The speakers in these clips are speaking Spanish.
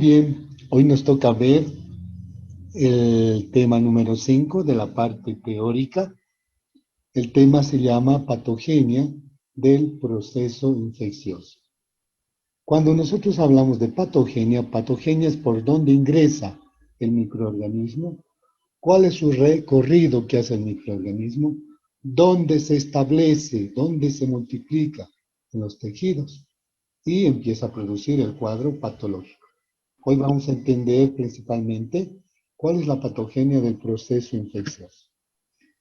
bien, hoy nos toca ver el tema número 5 de la parte teórica. El tema se llama patogenia del proceso infeccioso. Cuando nosotros hablamos de patogenia, patogenia es por dónde ingresa el microorganismo, cuál es su recorrido que hace el microorganismo, dónde se establece, dónde se multiplica en los tejidos y empieza a producir el cuadro patológico. Hoy vamos a entender principalmente cuál es la patogenia del proceso infeccioso.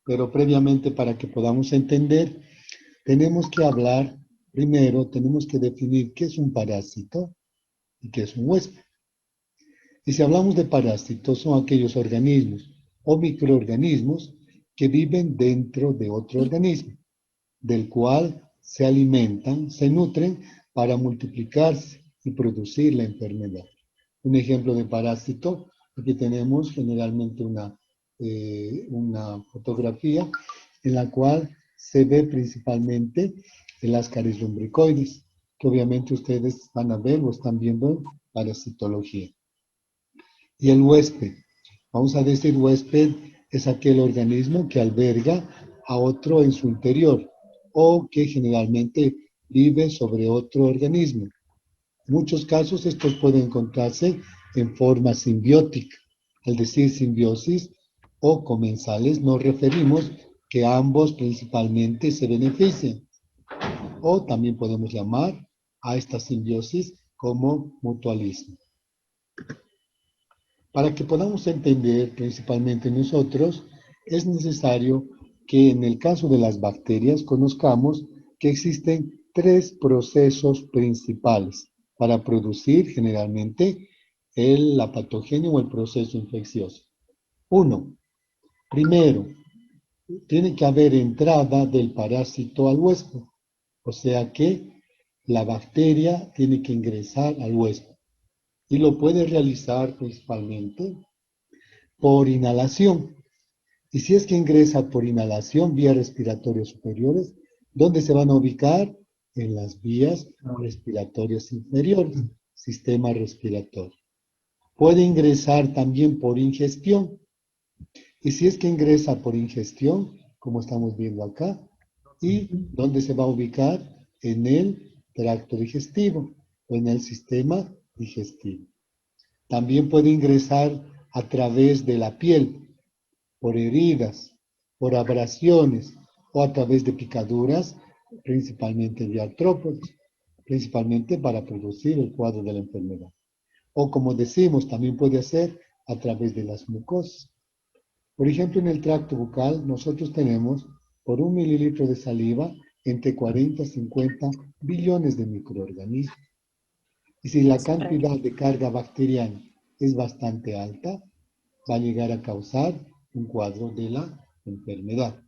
Pero previamente, para que podamos entender, tenemos que hablar, primero tenemos que definir qué es un parásito y qué es un huésped. Y si hablamos de parásitos, son aquellos organismos o microorganismos que viven dentro de otro organismo, del cual se alimentan, se nutren para multiplicarse y producir la enfermedad. Un ejemplo de parásito, aquí tenemos generalmente una fotografía en la cual se ve principalmente el Ascaris lumbricoides, que obviamente ustedes van a ver o están viendo en parasitología. Y el huésped, vamos a decir huésped es aquel organismo que alberga a otro en su interior o que generalmente vive sobre otro organismo. En muchos casos estos pueden encontrarse en forma simbiótica. Al decir simbiosis o comensales nos referimos que ambos principalmente se benefician. O también podemos llamar a esta simbiosis como mutualismo. Para que podamos entender principalmente nosotros, es necesario que en el caso de las bacterias conozcamos que existen tres procesos principales para producir generalmente la patogenia o el proceso infeccioso. Uno, primero, tiene que haber entrada del parásito al huésped, o sea que la bacteria tiene que ingresar al huésped y lo puede realizar principalmente por inhalación. Y si es que ingresa por inhalación, vías respiratorias superiores, ¿dónde se van a ubicar? En las vías respiratorias inferiores, sistema respiratorio. Puede ingresar también por ingestión. Y si es que ingresa por ingestión, como estamos viendo acá, ¿y dónde se va a ubicar? En el tracto digestivo o en el sistema digestivo. También puede ingresar a través de la piel, por heridas, por abrasiones o a través de picaduras, principalmente de artrópodos, principalmente para producir el cuadro de la enfermedad. O como decimos, también puede hacer a través de las mucosas. Por ejemplo, en el tracto bucal nosotros tenemos por 1 mililitro de saliva entre 40 y 50 billones de microorganismos. Y si la cantidad de carga bacteriana es bastante alta, va a llegar a causar un cuadro de la enfermedad.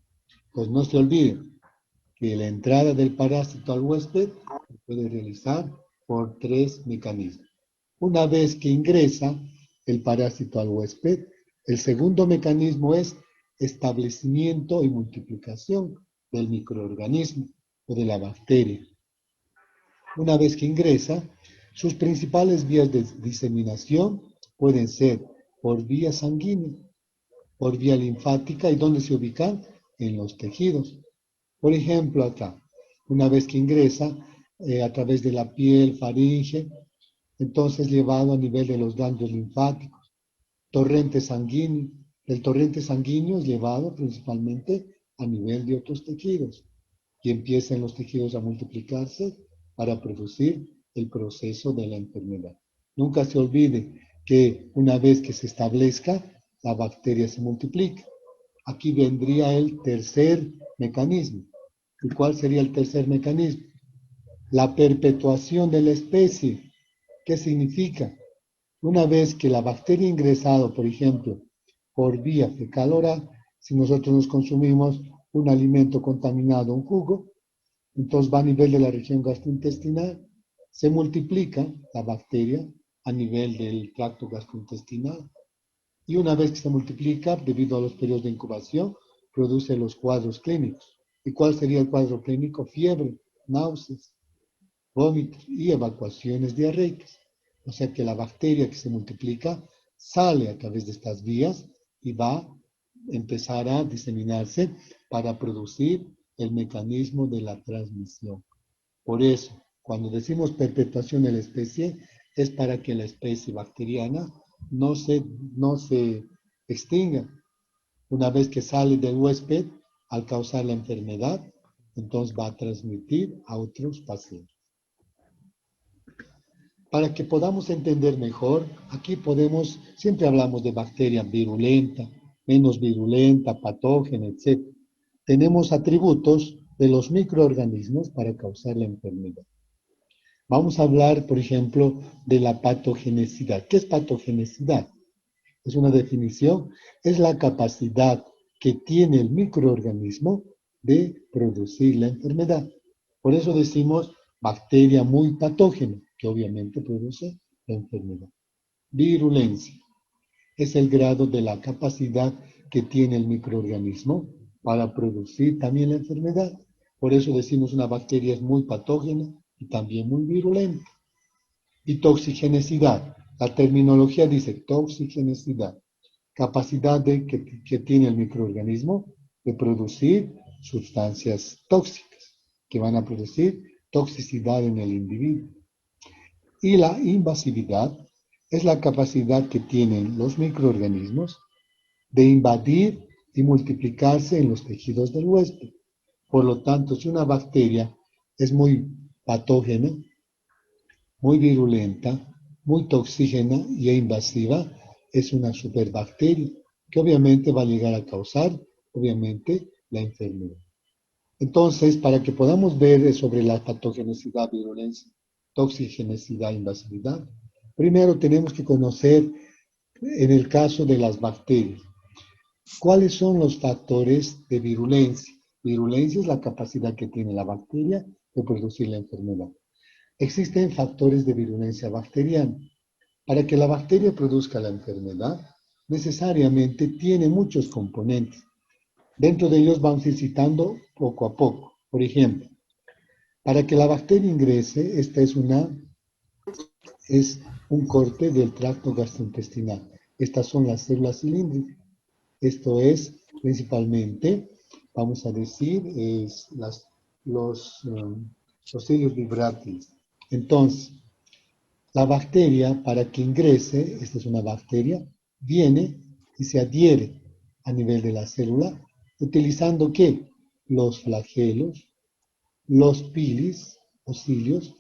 Pues no se olviden que la entrada del parásito al huésped se puede realizar por tres mecanismos. Una vez que ingresa el parásito al huésped, el segundo mecanismo es establecimiento y multiplicación del microorganismo o de la bacteria. Una vez que ingresa, sus principales vías de diseminación pueden ser por vía sanguínea, por vía linfática, y ¿dónde se ubican? En los tejidos. Por ejemplo, acá, una vez que ingresa a través de la piel, faringe, entonces llevado a nivel de los ganglios linfáticos, torrente sanguíneo. El torrente sanguíneo es llevado principalmente a nivel de otros tejidos y empiezan los tejidos a multiplicarse para producir el proceso de la enfermedad. Nunca se olvide que una vez que se establezca, la bacteria se multiplica. Aquí vendría el tercer mecanismo. ¿Y cuál sería el tercer mecanismo? La perpetuación de la especie. ¿Qué significa? Una vez que la bacteria ha ingresado, por ejemplo, por vía fecal oral, si nosotros nos consumimos un alimento contaminado, un jugo, entonces va a nivel de la región gastrointestinal, se multiplica la bacteria a nivel del tracto gastrointestinal. Y una vez que se multiplica, debido a los periodos de incubación, produce los cuadros clínicos. ¿Y cuál sería el cuadro clínico? Fiebre, náuseas, vómitos y evacuaciones diarreicas. O sea que la bacteria que se multiplica sale a través de estas vías y va a empezar a diseminarse para producir el mecanismo de la transmisión. Por eso, cuando decimos perpetuación de la especie, es para que la especie bacteriana no se extinga. Una vez que sale del huésped, al causar la enfermedad, entonces va a transmitir a otros pacientes. Para que podamos entender mejor, aquí siempre hablamos de bacteria virulenta, menos virulenta, patógena, etc. Tenemos atributos de los microorganismos para causar la enfermedad. Vamos a hablar, por ejemplo, de la patogenicidad. ¿Qué es patogenicidad? Es una definición, es la capacidad que tiene el microorganismo de producir la enfermedad. Por eso decimos bacteria muy patógena, que obviamente produce la enfermedad. Virulencia es el grado de la capacidad que tiene el microorganismo para producir también la enfermedad. Por eso decimos una bacteria es muy patógena y también muy virulenta. Y toxigenicidad. La terminología dice toxigenicidad, capacidad que tiene el microorganismo de producir sustancias tóxicas que van a producir toxicidad en el individuo. Y la invasividad es la capacidad que tienen los microorganismos de invadir y multiplicarse en los tejidos del huésped. Por lo tanto, si una bacteria es muy patógena, muy virulenta, muy toxígena y invasiva, es una superbacteria que obviamente va a llegar a causar, obviamente, la enfermedad. Entonces, para que podamos ver sobre la patogenicidad, virulencia, toxigenicidad, invasividad, primero tenemos que conocer, en el caso de las bacterias, cuáles son los factores de virulencia. Virulencia es la capacidad que tiene la bacteria de producir la enfermedad. Existen factores de virulencia bacteriana. Para que la bacteria produzca la enfermedad, necesariamente tiene muchos componentes. Dentro de ellos vamos a ir citando poco a poco. Por ejemplo, para que la bacteria ingrese, esta es un corte del tracto gastrointestinal. Estas son las células cilíndricas. Esto es principalmente, vamos a decir, los cilios vibrátiles. Entonces, la bacteria, para que ingrese, esta es una bacteria, viene y se adhiere a nivel de la célula, utilizando ¿qué? Los flagelos, los pilis o cilios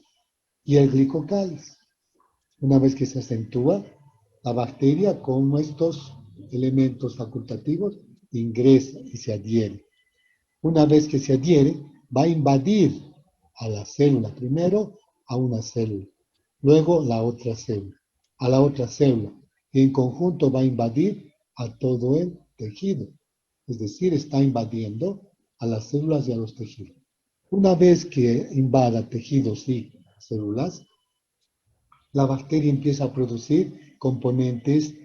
y el glicocálice. Una vez que se acentúa, la bacteria con estos elementos facultativos ingresa y se adhiere. Una vez que se adhiere, va a invadir a la célula, primero a una célula, luego a la otra célula, y en conjunto va a invadir a todo el tejido. Es decir, está invadiendo a las células y a los tejidos. Una vez que invada tejidos y células, la bacteria empieza a producir componentes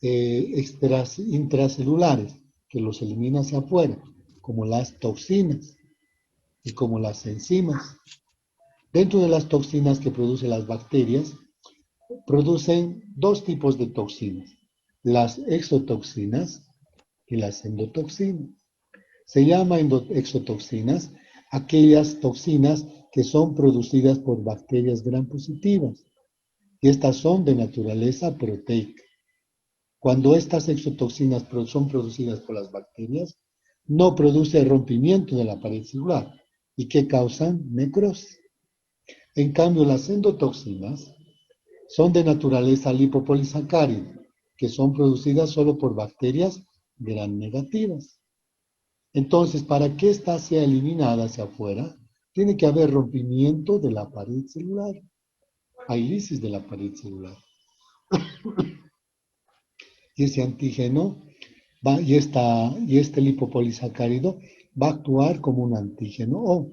intracelulares que los elimina hacia afuera, como las toxinas y como las enzimas. Dentro de las toxinas que producen las bacterias, producen dos tipos de toxinas, las exotoxinas y las endotoxinas. Se llaman exotoxinas aquellas toxinas que son producidas por bacterias gram positivas, y estas son de naturaleza proteica. Cuando estas exotoxinas son producidas por las bacterias, no produce rompimiento de la pared celular y que causan necrosis. En cambio, las endotoxinas son de naturaleza lipopolisacárida, que son producidas solo por bacterias gram negativas. Entonces, para que ésta sea eliminada hacia afuera, tiene que haber rompimiento de la pared celular, lisis de la pared celular. Y ese antígeno y este lipopolisacárido va a actuar como un antígeno O.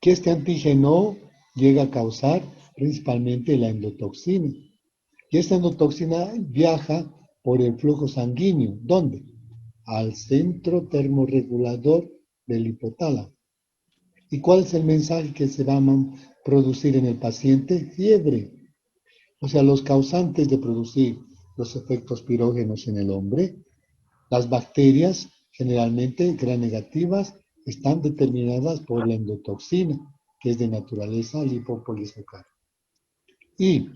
Que este antígeno llega a causar principalmente la endotoxina. Y esta endotoxina viaja por el flujo sanguíneo. ¿Dónde? Al centro termorregulador del hipotálamo. ¿Y cuál es el mensaje que se va a producir en el paciente? Fiebre. O sea, los causantes de producir los efectos pirógenos en el hombre, las bacterias, generalmente gram negativas, están determinadas por la endotoxina, que es de naturaleza lipopolisacárica. Y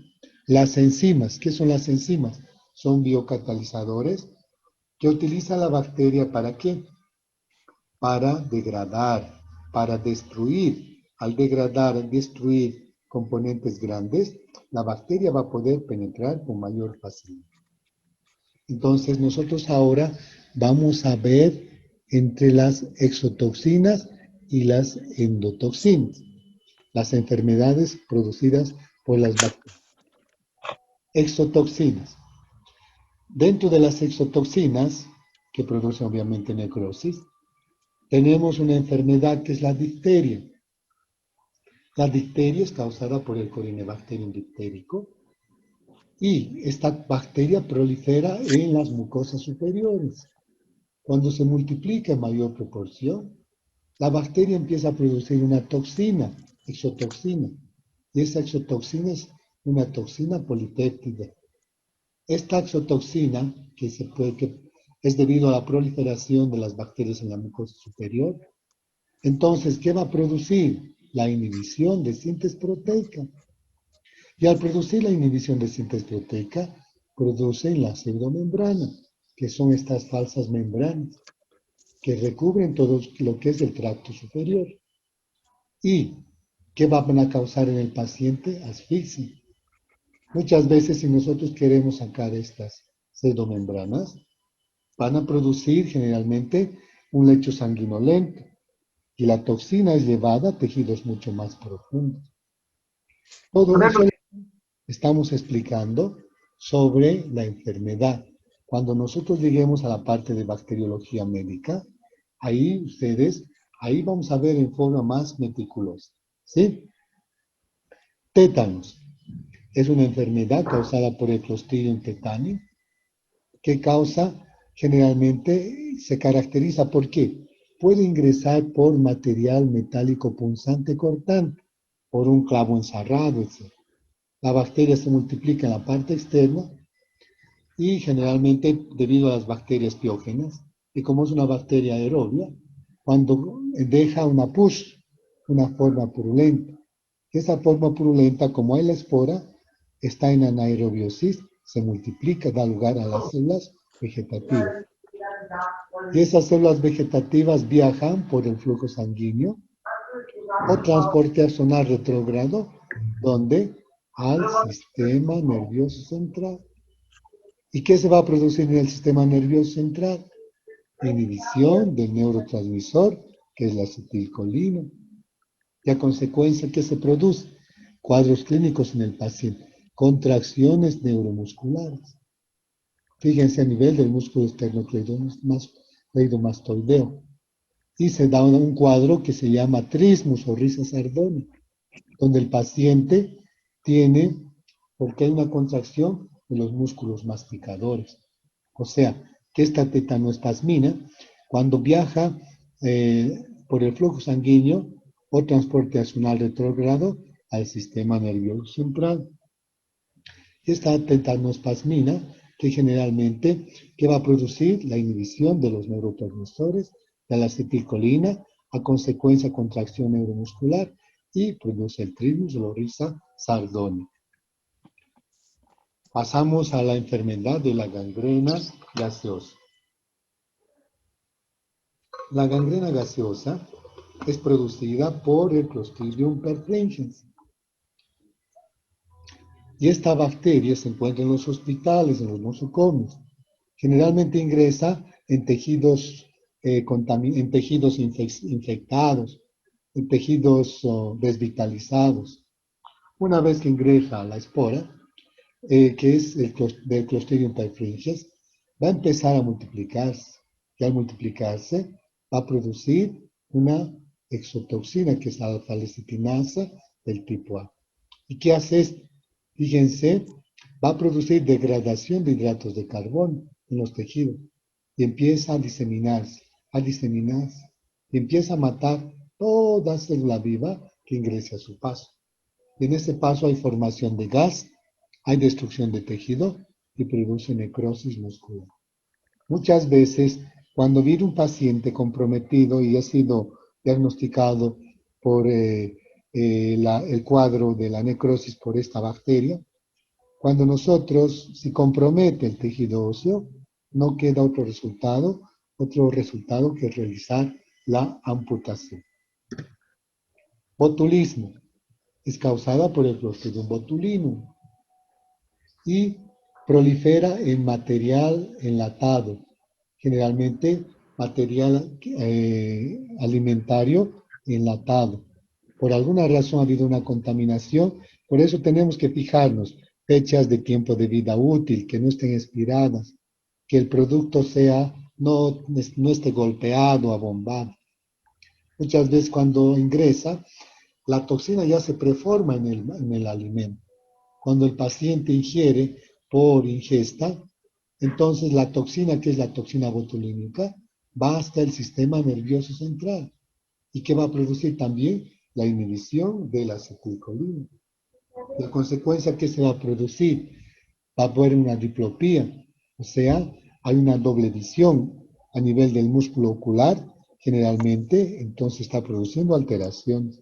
las enzimas, ¿qué son las enzimas? Son biocatalizadores que utiliza la bacteria ¿para qué? Para degradar, para destruir. Al degradar, destruir componentes grandes, la bacteria va a poder penetrar con mayor facilidad. Entonces nosotros ahora vamos a ver entre las exotoxinas y las endotoxinas, las enfermedades producidas por las bacterias. Exotoxinas. Dentro de las exotoxinas, que producen obviamente necrosis, tenemos una enfermedad que es la difteria. La difteria es causada por el Corynebacterium dipterico y esta bacteria prolifera en las mucosas superiores. Cuando se multiplica en mayor proporción, la bacteria empieza a producir una toxina, exotoxina, y esa exotoxina es una toxina polipéptida. Esta exotoxina, que es debido a la proliferación de las bacterias en la mucosa superior, entonces, ¿qué va a producir? La inhibición de síntesis proteica. Y al producir la inhibición de síntesis proteica, producen la pseudomembrana, que son estas falsas membranas que recubren todo lo que es el tracto superior. ¿Y qué van a causar en el paciente? Asfixia. Muchas veces, si nosotros queremos sacar estas pseudomembranas, van a producir generalmente un lecho sanguinolento y la toxina es llevada a tejidos mucho más profundos. Todo eso estamos explicando sobre la enfermedad. Cuando nosotros lleguemos a la parte de bacteriología médica, ahí vamos a ver en forma más meticulosa. ¿Sí? Tétanos es una enfermedad causada por el Clostridium tetani que generalmente se caracteriza por qué puede ingresar por material metálico punzante cortante, por un clavo encerrado, etc. La bacteria se multiplica en la parte externa y generalmente debido a las bacterias piógenas, y como es una bacteria aerobia, cuando deja una pus, una forma purulenta. Esa forma purulenta, como hay la espora, está en anaerobiosis, se multiplica, da lugar a las células vegetativas. Y esas células vegetativas viajan por el flujo sanguíneo o transporte axonal retrógrado, donde al sistema nervioso central. ¿Y qué se va a producir en el sistema nervioso central? Inhibición del neurotransmisor, que es la acetilcolina. Y a consecuencia, ¿qué se produce? Cuadros clínicos en el paciente, contracciones neuromusculares. Fíjense a nivel del músculo esternocleidomastoideo. Y se da un cuadro que se llama trismus o risa sardónica, donde el paciente tiene, porque hay una contracción de los músculos masticadores. O sea, que esta tetanoespasmina, cuando viaja por el flujo sanguíneo o transporte axonal retrógrado al sistema nervioso central. Esta tetanoespasmina, que generalmente, ¿qué va a producir? La inhibición de los neurotransmisores, de la acetilcolina, a consecuencia contracción neuromuscular, y produce el trismus o la risa sardónica. Pasamos a la enfermedad de la gangrena gaseosa. La gangrena gaseosa es producida por el Clostridium perfringens. Y esta bacteria se encuentra en los hospitales, en los nosocomios. Generalmente ingresa en tejidos, infectados, en tejidos desvitalizados. Una vez que ingresa la espora, que es del Clostridium perfringens, va a empezar a multiplicarse. Y al multiplicarse, va a producir una exotoxina, que es la alfa-lecitinasa del tipo A. ¿Y qué hace esto? Fíjense, va a producir degradación de hidratos de carbono en los tejidos y empieza a diseminarse, y empieza a matar toda célula viva que ingrese a su paso. Y en ese paso hay formación de gas, hay destrucción de tejido y produce necrosis muscular. Muchas veces, cuando viene un paciente comprometido y ha sido diagnosticado por el cuadro de la necrosis por esta bacteria, cuando nosotros, si compromete el tejido óseo, no queda otro resultado que realizar la amputación. Botulismo es causada por el Clostridium botulinum y prolifera en material enlatado, generalmente material alimentario enlatado. Por alguna razón ha habido una contaminación, por eso tenemos que fijarnos fechas de tiempo de vida útil, que no estén expiradas, que el producto no esté golpeado, abombado. Muchas veces cuando ingresa, la toxina ya se preforma en el alimento. Cuando el paciente ingiere por ingesta, entonces la toxina, que es la toxina botulínica, va hasta el sistema nervioso central y que va a producir también la inhibición de la acetilcolina. La consecuencia que se va a producir va a haber una diplopía, o sea, hay una doble visión a nivel del músculo ocular, generalmente, entonces está produciendo alteraciones.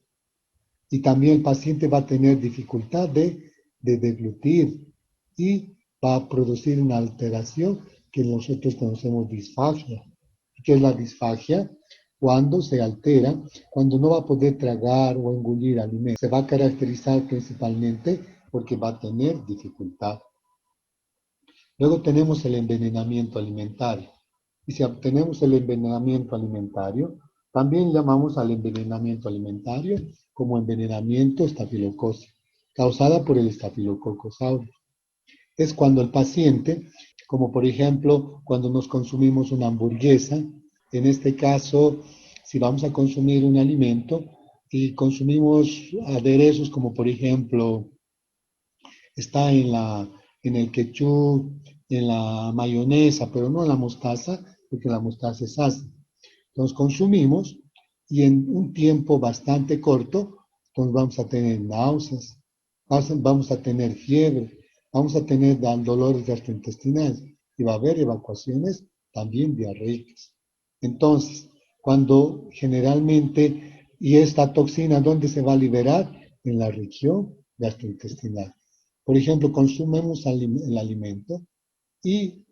Y también el paciente va a tener dificultad de deglutir y va a producir una alteración que nosotros conocemos disfagia. ¿Qué es la disfagia? Cuando se altera, cuando no va a poder tragar o engullir alimentos. Se va a caracterizar principalmente porque va a tener dificultad. Luego tenemos el envenenamiento alimentario. Y si obtenemos el envenenamiento alimentario, también llamamos al envenenamiento alimentario como envenenamiento estafilocócico, causada por el Staphylococcus aureus. Es cuando el paciente, como por ejemplo cuando nos consumimos una hamburguesa, en este caso, si vamos a consumir un alimento y consumimos aderezos como por ejemplo está en el ketchup, en la mayonesa, pero no en la mostaza, porque la mostaza es ácida. Entonces consumimos y en un tiempo bastante corto, entonces vamos a tener náuseas, vamos a tener fiebre, vamos a tener dolores gastrointestinales y va a haber evacuaciones también diarreicas. Entonces, cuando generalmente, y esta toxina, ¿dónde se va a liberar? En la región gastrointestinal. Por ejemplo, consumimos el alimento y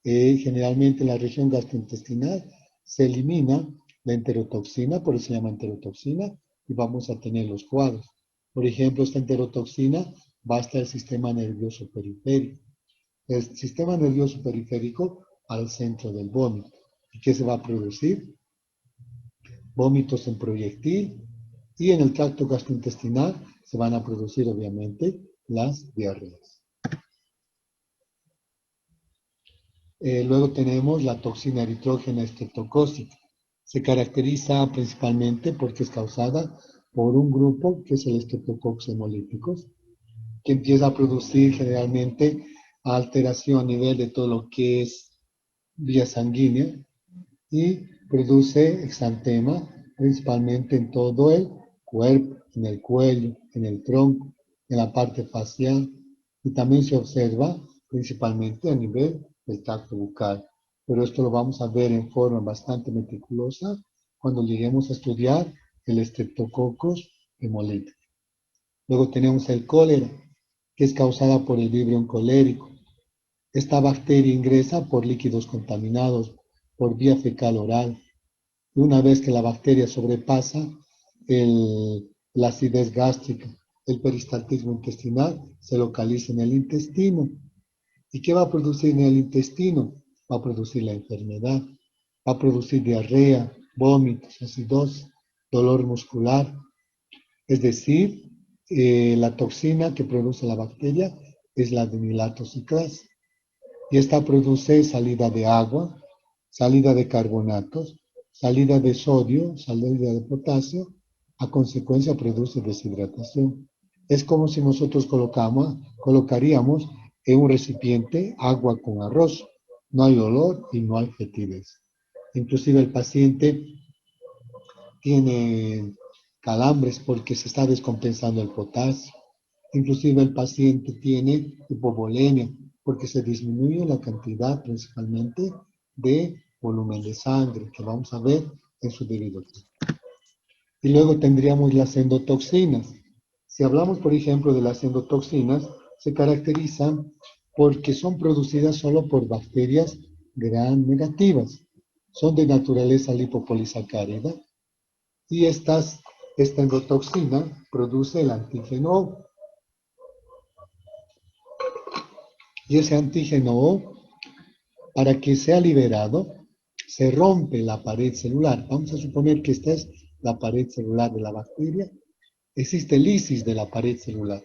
generalmente en la región gastrointestinal se elimina la enterotoxina, por eso se llama enterotoxina, y vamos a tener los cuadros. Por ejemplo, esta enterotoxina va hasta el sistema nervioso periférico. El sistema nervioso periférico al centro del vómito. ¿Y qué se va a producir? Vómitos en proyectil y en el tracto gastrointestinal se van a producir obviamente las diarreas. Luego tenemos la toxina eritrógena estreptocócica. Se caracteriza principalmente porque es causada por un grupo que es el Streptococcus hemolíticos, que empieza a producir generalmente alteración a nivel de todo lo que es vía sanguínea y produce exantema principalmente en todo el cuerpo, en el cuello, en el tronco, en la parte facial y también se observa principalmente a nivel del tracto bucal. Pero esto lo vamos a ver en forma bastante meticulosa cuando lleguemos a estudiar el Streptococcus hemolítico. Luego tenemos el cólera, que es causada por el vibrio colérico. Esta bacteria ingresa por líquidos contaminados por vía fecal oral. Y una vez que la bacteria sobrepasa la acidez gástrica, el peristaltismo intestinal, se localiza en el intestino. ¿Y qué va a producir en el intestino? Va a producir la enfermedad, va a producir diarrea, vómitos, acidosis, dolor muscular. Es decir, la toxina que produce la bacteria es la adenilato ciclasa. Y esta produce salida de agua, salida de carbonatos, salida de sodio, salida de potasio, a consecuencia produce deshidratación. Es como si nosotros colocaríamos en un recipiente agua con arroz. No hay olor y no hay fetidez. Inclusive el paciente tiene calambres porque se está descompensando el potasio. Inclusive el paciente tiene hipovolemia porque se disminuye la cantidad principalmente de volumen de sangre que vamos a ver en su debido tiempo. Y luego tendríamos las endotoxinas. Si hablamos, por ejemplo, de las endotoxinas, se caracterizan porque son producidas solo por bacterias gram negativas. Son de naturaleza lipopolisacárida y esta endotoxina produce el antígeno O. Y ese antígeno O, para que sea liberado, se rompe la pared celular. Vamos a suponer que esta es la pared celular de la bacteria. Existe lisis de la pared celular.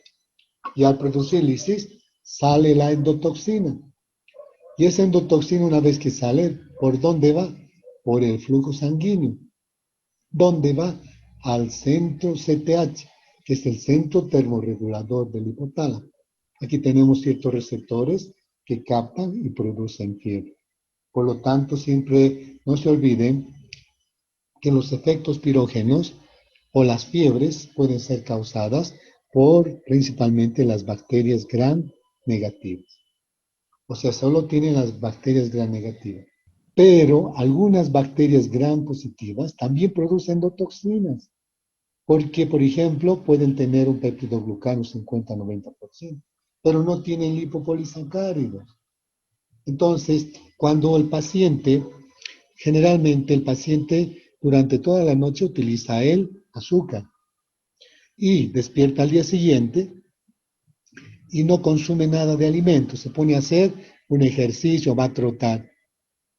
Y al producir lisis, sale la endotoxina. Y esa endotoxina, una vez que sale, ¿por dónde va? Por el flujo sanguíneo. ¿Dónde va? Al centro CTH, que es el centro termorregulador del hipotálamo. Aquí tenemos ciertos receptores que captan y producen fiebre. Por lo tanto, siempre no se olviden que los efectos pirógenos o las fiebres pueden ser causadas por principalmente las bacterias gram negativas. O sea, solo tienen las bacterias gram negativas. Pero algunas bacterias gram positivas también producen endotoxinas, porque, por ejemplo, pueden tener un peptidoglucano 50-90%, pero no tienen lipopolisacáridos. Entonces, cuando el paciente, generalmente el paciente durante toda la noche utiliza el azúcar y despierta al día siguiente y no consume nada de alimento, se pone a hacer un ejercicio, va a trotar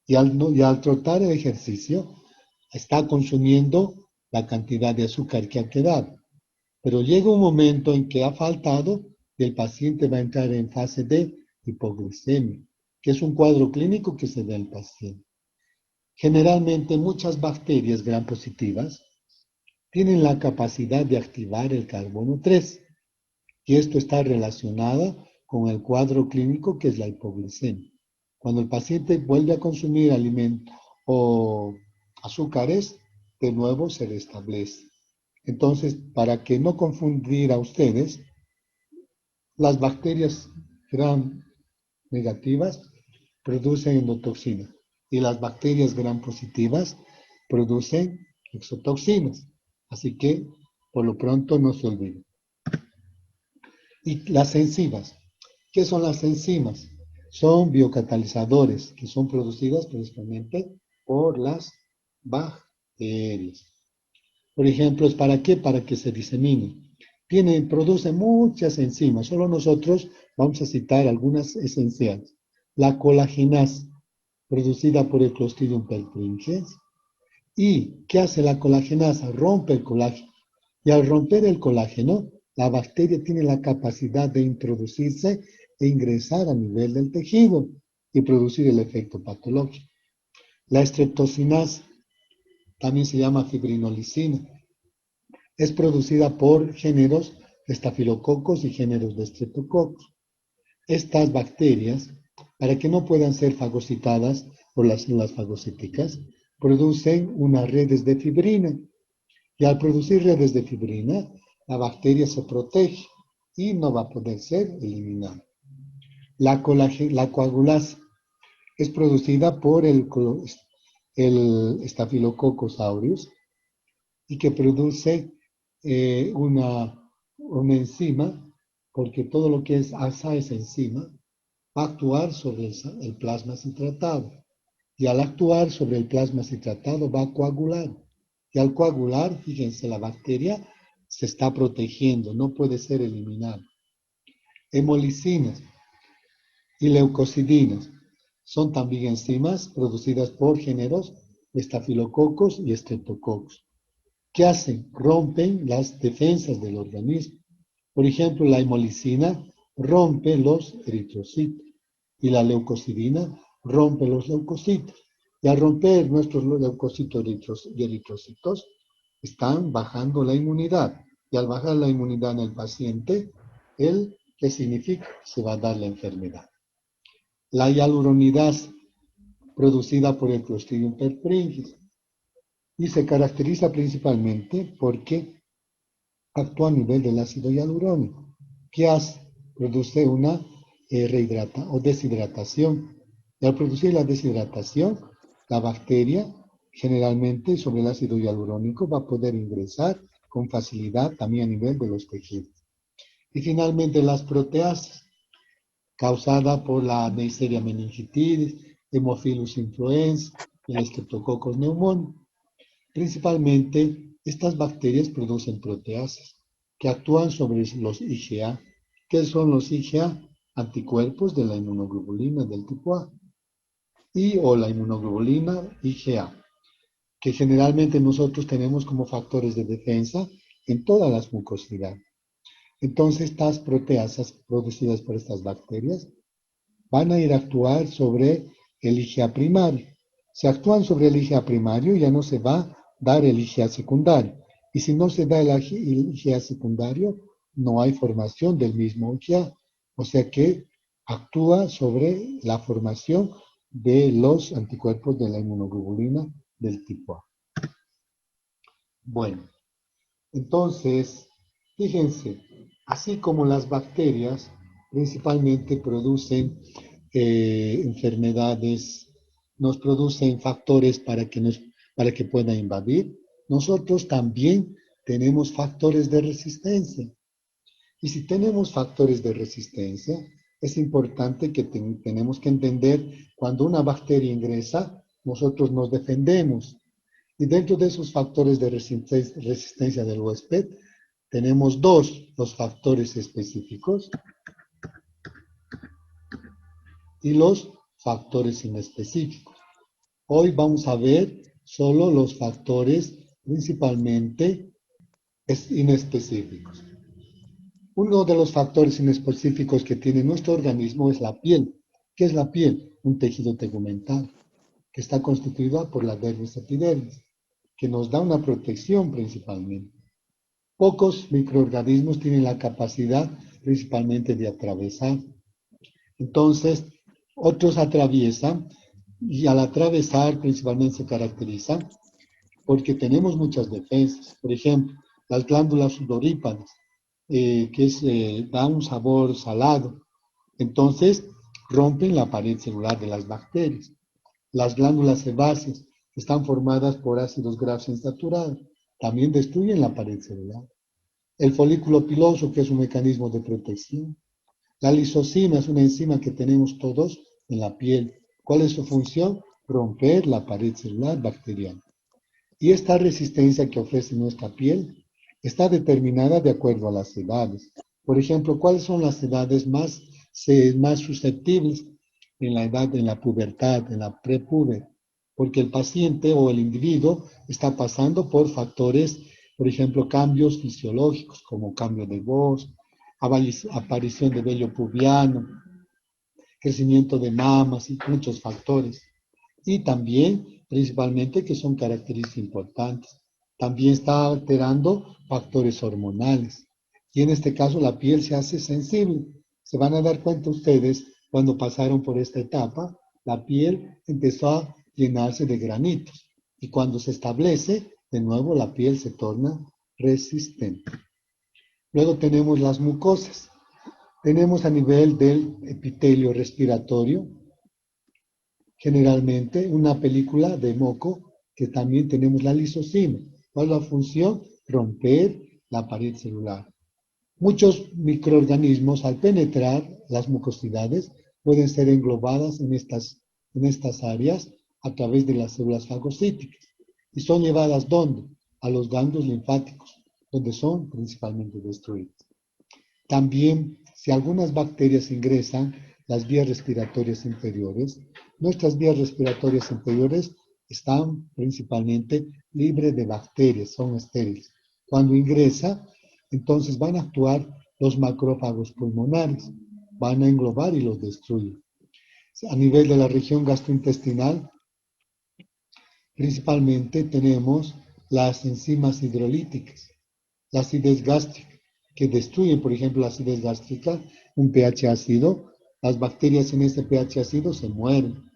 y al trotar el ejercicio está consumiendo la cantidad de azúcar que ha quedado. Pero llega un momento en que ha faltado y el paciente va a entrar en fase de hipoglucemia, que es un cuadro clínico que se da al paciente. Generalmente muchas bacterias gram positivas tienen la capacidad de activar el carbono 3 y esto está relacionado con el cuadro clínico que es la hipoglucemia. Cuando el paciente vuelve a consumir alimentos o azúcares, de nuevo se restablece. Entonces, para que no confundir a ustedes, las bacterias gram negativas producen endotoxina y las bacterias gram positivas producen exotoxinas. Así que, por lo pronto, no se olviden. Y las enzimas. ¿Qué son las enzimas? Son biocatalizadores que son producidas principalmente por las bacterias. Por ejemplo, ¿es para qué? Para que se disemine. Produce muchas enzimas. Solo nosotros vamos a citar algunas esenciales. La colagenasa, producida por el Clostridium perfringens. ¿Y qué hace la colagenasa? Rompe el colágeno. Y al romper el colágeno, la bacteria tiene la capacidad de introducirse e ingresar a nivel del tejido y producir el efecto patológico. La streptocinasa, también se llama fibrinolicina, es producida por géneros de estafilococos y géneros de estreptococos. Estas bacterias, para que no puedan ser fagocitadas por las células fagocíticas, producen unas redes de fibrina. Y al producir redes de fibrina, la bacteria se protege y no va a poder ser eliminada. La coagulasa es producida por el Staphylococcus aureus y que produce una enzima, porque todo lo que es asa es enzima, va a actuar sobre el plasma citratado. Y al actuar sobre el plasma citratado va a coagular. Y al coagular, fíjense, la bacteria se está protegiendo, no puede ser eliminada. Hemolicinas y leucocidinas son también enzimas producidas por géneros de estafilococos y estreptococos. ¿Qué hacen? Rompen las defensas del organismo. Por ejemplo, la hemolicina rompe los eritrocitos y la leucocidina rompe los leucocitos. Y al romper nuestros leucocitos y eritrocitos, están bajando la inmunidad. Y al bajar la inmunidad en el paciente, ¿qué significa? Se va a dar la enfermedad. La hialuronidasa, producida por el Clostridium perfringens, y se caracteriza principalmente porque actúa a nivel del ácido hialurónico. ¿Qué hace? Produce una rehidrata o deshidratación. Y al producir la deshidratación, la bacteria generalmente sobre el ácido hialurónico va a poder ingresar con facilidad también a nivel de los tejidos. Y finalmente las proteasas, causada por la Neisseria meningitidis, Haemophilus influenza y el Streptococcus pneumoniae. Principalmente, estas bacterias producen proteasas que actúan sobre los IgA. ¿Qué son los IgA? Anticuerpos de la inmunoglobulina del tipo A y o la inmunoglobulina IgA, que generalmente nosotros tenemos como factores de defensa en todas las mucosidades. Entonces, estas proteasas producidas por estas bacterias van a ir a actuar sobre el IgA primario. Si actúan sobre el IgA primario, ya no se va a dar el IgA secundario. Y si no se da el IgA secundario, no hay formación del mismo IgA. O sea que actúa sobre la formación de los anticuerpos de la inmunoglobulina del tipo A. Bueno, entonces, fíjense, así como las bacterias principalmente producen enfermedades, nos producen factores para que pueda invadir, nosotros también tenemos factores de resistencia. Y si tenemos factores de resistencia, es importante que tenemos que entender cuando una bacteria ingresa, nosotros nos defendemos. Y dentro de esos factores de resistencia del huésped, tenemos dos, los factores específicos y los factores inespecíficos. Hoy vamos a ver solo los factores principalmente inespecíficos. Uno de los factores inespecíficos que tiene nuestro organismo es la piel. ¿Qué es la piel? Un tejido tegumental que está constituido por la dermis epidermis, que nos da una protección principalmente. Pocos microorganismos tienen la capacidad principalmente de atravesar. Entonces, otros atraviesan y al atravesar principalmente se caracterizan porque tenemos muchas defensas. Por ejemplo, las glándulas sudoríparas, da un sabor salado. Entonces, rompen la pared celular de las bacterias. Las glándulas sebáceas están formadas por ácidos grasos insaturados. También destruyen la pared celular. El folículo piloso, que es un mecanismo de protección. La lisocima es una enzima que tenemos todos en la piel. ¿Cuál es su función? Romper la pared celular bacteriana. Y esta resistencia que ofrece nuestra piel está determinada de acuerdo a las edades. Por ejemplo, ¿cuáles son las edades más susceptibles? En la pubertad, en la prepuber, porque el paciente o el individuo está pasando por factores, por ejemplo, cambios fisiológicos como cambio de voz, aparición de vello pubiano, crecimiento de mamas y muchos factores. Y también, principalmente, que son características importantes. También está alterando factores hormonales. Y en este caso la piel se hace sensible. Se van a dar cuenta ustedes cuando pasaron por esta etapa, la piel empezó a llenarse de granitos. Y cuando se establece, de nuevo la piel se torna resistente. Luego tenemos las mucosas. Tenemos a nivel del epitelio respiratorio, generalmente una película de moco que también tenemos la lisocima. ¿Cuál es la función? Romper la pared celular. Muchos microorganismos al penetrar las mucosidades pueden ser englobadas en estas áreas a través de las células fagocíticas. ¿Y son llevadas dónde? A los ganglios linfáticos, donde son principalmente destruidas. También, si algunas bacterias ingresan las vías respiratorias inferiores, nuestras vías respiratorias inferiores están principalmente libres de bacterias, son estériles. Cuando ingresa, entonces van a actuar los macrófagos pulmonares, van a englobar y los destruyen. A nivel de la región gastrointestinal, principalmente tenemos las enzimas hidrolíticas, la acidez gástrica, que destruyen, por ejemplo, la acidez gástrica, un pH ácido, las bacterias en ese pH ácido se mueren.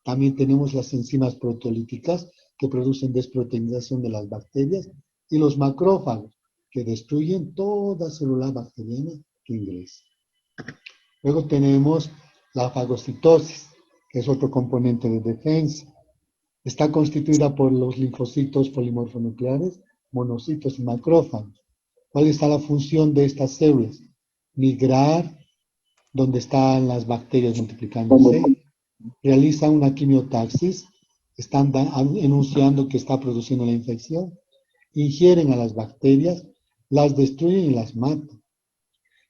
También tenemos las enzimas proteolíticas que producen desproteinización de las bacterias y los macrófagos que destruyen toda célula bacteriana que ingresa. Luego tenemos la fagocitosis, que es otro componente de defensa. Está constituida por los linfocitos polimorfonucleares, monocitos y macrófagos. ¿Cuál es la función de estas células? Migrar donde están las bacterias multiplicándose, realizan una quimiotaxis, están enunciando que está produciendo la infección, ingieren a las bacterias, las destruyen y las matan.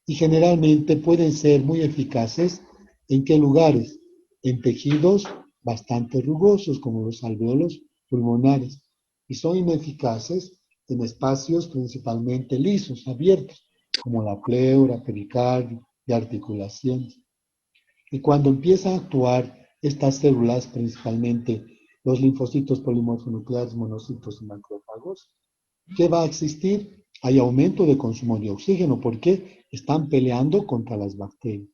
Y generalmente pueden ser muy eficaces ¿en qué lugares? En tejidos bastante rugosos como los alveolos pulmonares y son ineficaces en espacios principalmente lisos, abiertos, como la pleura, pericardio y articulaciones. Y cuando empiezan a actuar estas células, principalmente los linfocitos polimorfonucleares, monocitos y macrófagos, ¿qué va a existir? Hay aumento de consumo de oxígeno porque están peleando contra las bacterias.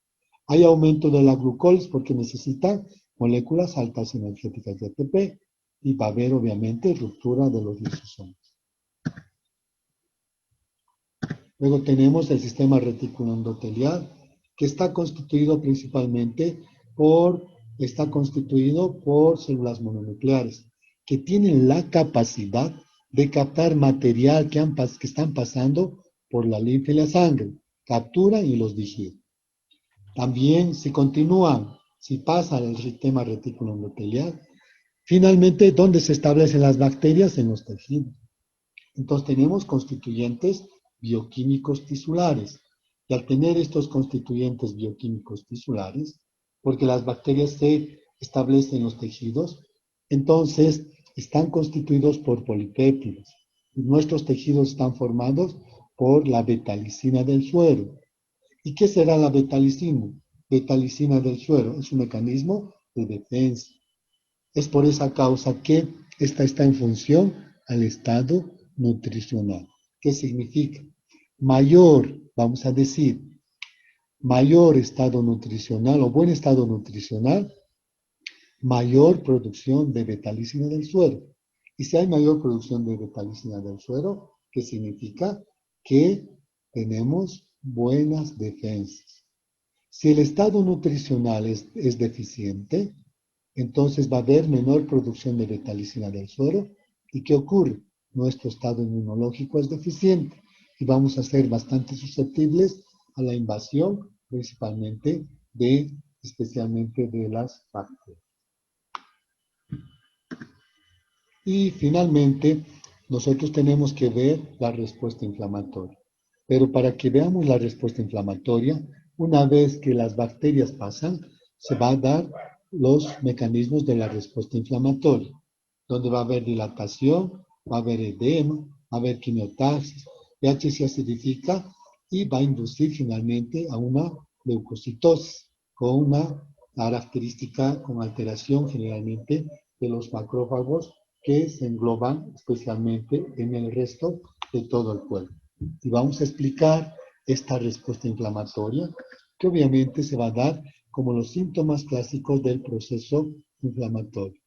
Hay aumento de la glucólisis porque necesitan moléculas altas energéticas de ATP y va a haber obviamente ruptura de los lisosomas. Luego tenemos el sistema retículo endotelial que está constituido principalmente por células mononucleares que tienen la capacidad de captar material que están pasando por la linfa y la sangre, capturan y los digieren. También si pasa el sistema retículo endotelial, finalmente, ¿dónde se establecen las bacterias? En los tejidos. Entonces tenemos constituyentes bioquímicos tisulares. Y al tener estos constituyentes bioquímicos tisulares, porque las bacterias se establecen en los tejidos, entonces están constituidos por polipéptidos. Y nuestros tejidos están formados por la betalicina del suero. ¿Y qué será la betalicina? Betalicina del suero es un mecanismo de defensa. Es por esa causa que esta está en función al estado nutricional. ¿Qué significa? Vamos a decir, mayor estado nutricional o buen estado nutricional, mayor producción de betalicina del suero. Y si hay mayor producción de betalicina del suero, ¿qué significa? Que tenemos buenas defensas. Si el estado nutricional es deficiente, entonces va a haber menor producción de betalicina del suero. ¿Y qué ocurre? Nuestro estado inmunológico es deficiente y vamos a ser bastante susceptibles a la invasión, especialmente de las bacterias. Y finalmente, nosotros tenemos que ver la respuesta inflamatoria. Pero para que veamos la respuesta inflamatoria, una vez que las bacterias pasan, se va a dar los mecanismos de la respuesta inflamatoria, donde va a haber dilatación, va a haber edema, va a haber quimiotaxis, pH se acidifica y va a inducir finalmente a una leucocitosis, con una característica, con alteración generalmente de los macrófagos que se engloban especialmente en el resto de todo el cuerpo. Y vamos a explicar esta respuesta inflamatoria, que obviamente se va a dar como los síntomas clásicos del proceso inflamatorio.